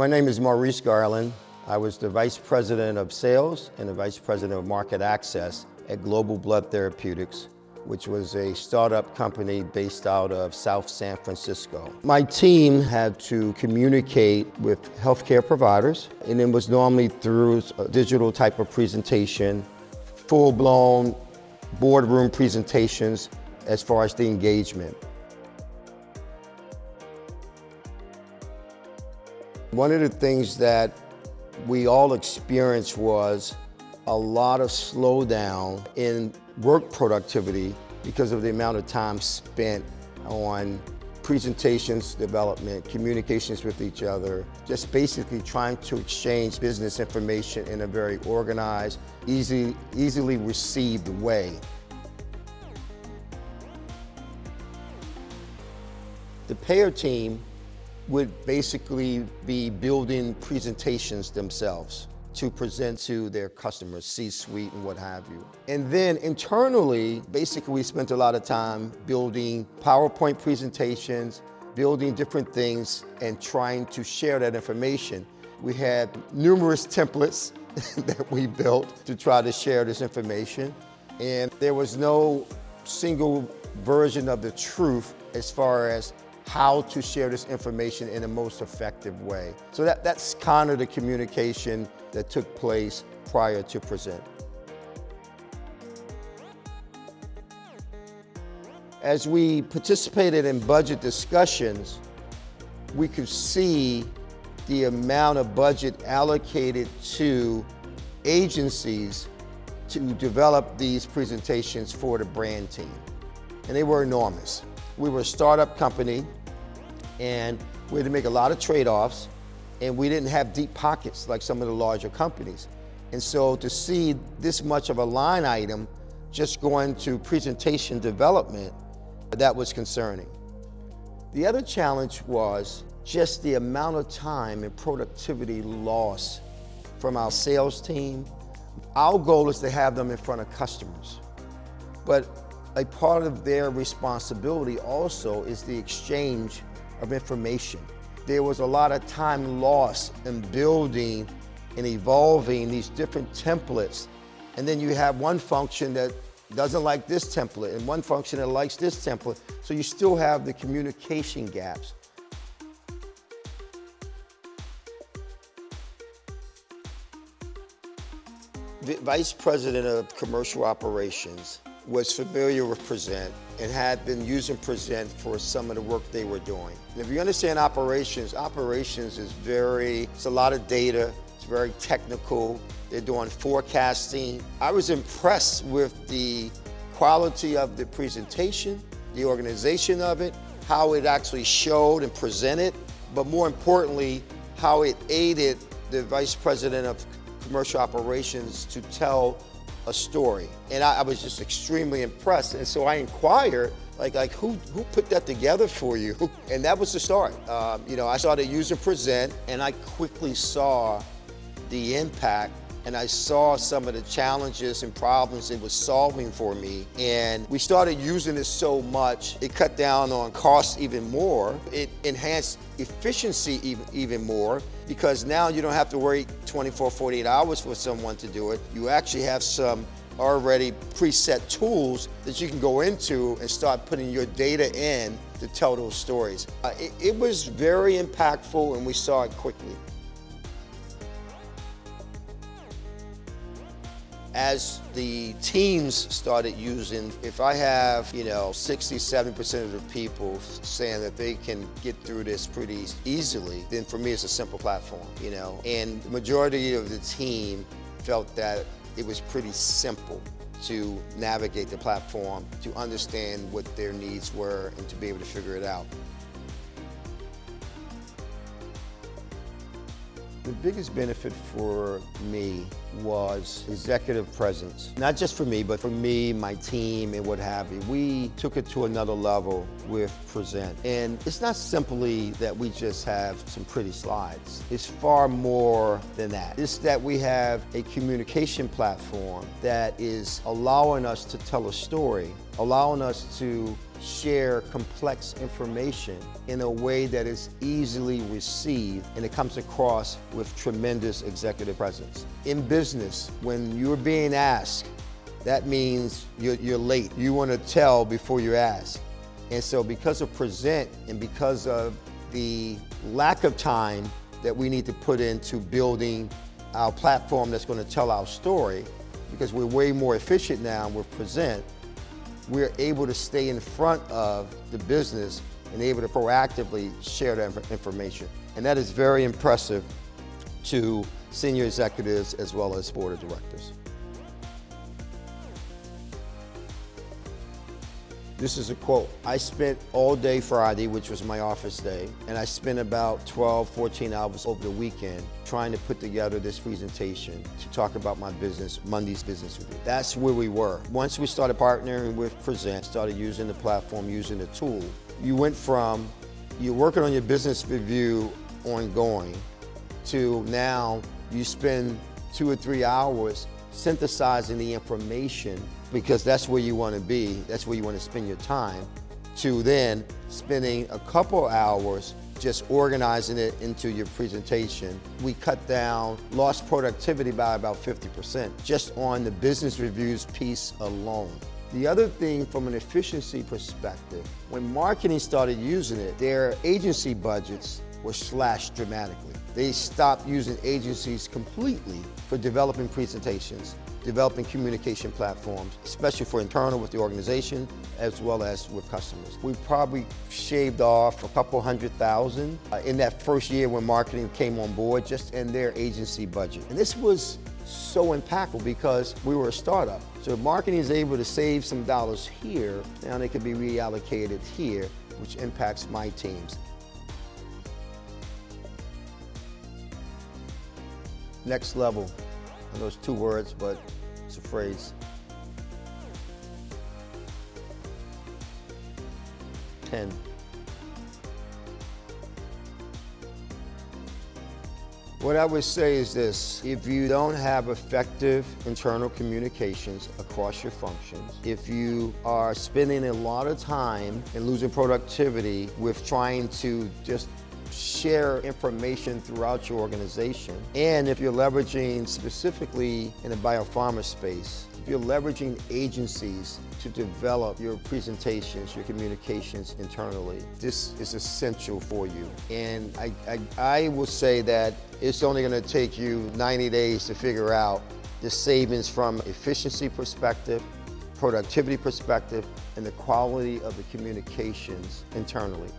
My name is Maurice Garland. I was the Vice President of Sales and the Vice President of Market Access at Global Blood Therapeutics, which was a startup company based out of South San Francisco. My team had to communicate with healthcare providers, and it was normally through a digital type of presentation, full-blown boardroom presentations as far as the engagement. One of the things that we all experienced was a lot of slowdown in work productivity because of the amount of time spent on presentations development, communications with each other, just basically trying to exchange business information in a very organized, easily received way. The payer team would basically be building presentations themselves to present to their customers, C-suite and what have you. And then internally, basically we spent a lot of time building PowerPoint presentations, building different things and trying to share that information. We had numerous templates that we built to try to share this information. And there was no single version of the truth as far as how to share this information in the most effective way. So that's kind of the communication that took place prior to Prezent. As we participated in budget discussions, we could see the amount of budget allocated to agencies to develop these presentations for the brand team. And they were enormous. We were a startup company and we had to make a lot of trade-offs, and we didn't have deep pockets like some of the larger companies. And so to see this much of a line item just going to presentation development, that was concerning. The other challenge was just the amount of time and productivity lost from our sales team. Our goal is to have them in front of customers, but a part of their responsibility also is the exchange of information. There was a lot of time lost in building and evolving these different templates. And then you have one function that doesn't like this template and one function that likes this template. So you still have the communication gaps. The Vice President of Commercial Operations was familiar with Prezent and had been using Prezent for some of the work they were doing. And if you understand operations is it's a lot of data, it's very technical. They're doing forecasting. I was impressed with the quality of the presentation, the organization of it, how it actually showed and presented, but more importantly, how it aided the Vice President of Commercial Operations to tell a story. And I was just extremely impressed. And so I inquired, like who put that together for you? And that was the start. I started using Prezent and I quickly saw the impact and I saw some of the challenges and problems it was solving for me. And we started using it so much, it cut down on costs even more. It enhanced efficiency even more, because now you don't have to wait 24, 48 hours for someone to do it. You actually have some already preset tools that you can go into and start putting your data in to tell those stories. It was very impactful and we saw it quickly. As the teams started using, if I have, 60, 70% of the people saying that they can get through this pretty easily, then for me it's a simple platform, And the majority of the team felt that it was pretty simple to navigate the platform, to understand what their needs were, and to be able to figure it out. The biggest benefit for me was executive presence. Not just for me, but for me, my team, and what have you. We took it to another level with Prezent. And it's not simply that we just have some pretty slides. It's far more than that. It's that we have a communication platform that is allowing us to tell a story, allowing us to share complex information in a way that is easily received and it comes across with tremendous executive presence. In business, when you're being asked, that means you're late. You want to tell before you ask. And so because of Prezent and because of the lack of time that we need to put into building our platform that's going to tell our story, because we're way more efficient now with Prezent, we're able to stay in front of the business and able to proactively share that information. And that is very impressive to senior executives as well as board of directors. This is a quote. I spent all day Friday, which was my office day, and I spent about 12, 14 hours over the weekend trying to put together this presentation to talk about my business, Monday's business review. That's where we were. Once we started partnering with Prezent, started using the platform, using the tool, you went from you're working on your business review ongoing to now you spend 2 or 3 hours synthesizing the information, because that's where you want to be, that's where you want to spend your time, to then spending a couple hours just organizing it into your presentation. We cut down lost productivity by about 50% just on the business reviews piece alone. The other thing from an efficiency perspective, when marketing started using it, their agency budgets were slashed dramatically. They stopped using agencies completely for developing presentations, developing communication platforms, especially for internal with the organization, as well as with customers. We probably shaved off a couple $100,000 in that first year when marketing came on board, just in their agency budget. And this was so impactful because we were a startup. So if marketing is able to save some dollars here, now they can be reallocated here, which impacts my teams. Next level. I know it's 2 words, but it's a phrase. 10. What I would say is this: if you don't have effective internal communications across your functions, if you are spending a lot of time and losing productivity with trying to just share information throughout your organization, and if you're leveraging specifically in the biopharma space, if you're leveraging agencies to develop your presentations, your communications internally, this is essential for you. And I will say that it's only going to take you 90 days to figure out the savings from efficiency perspective, productivity perspective, and the quality of the communications internally.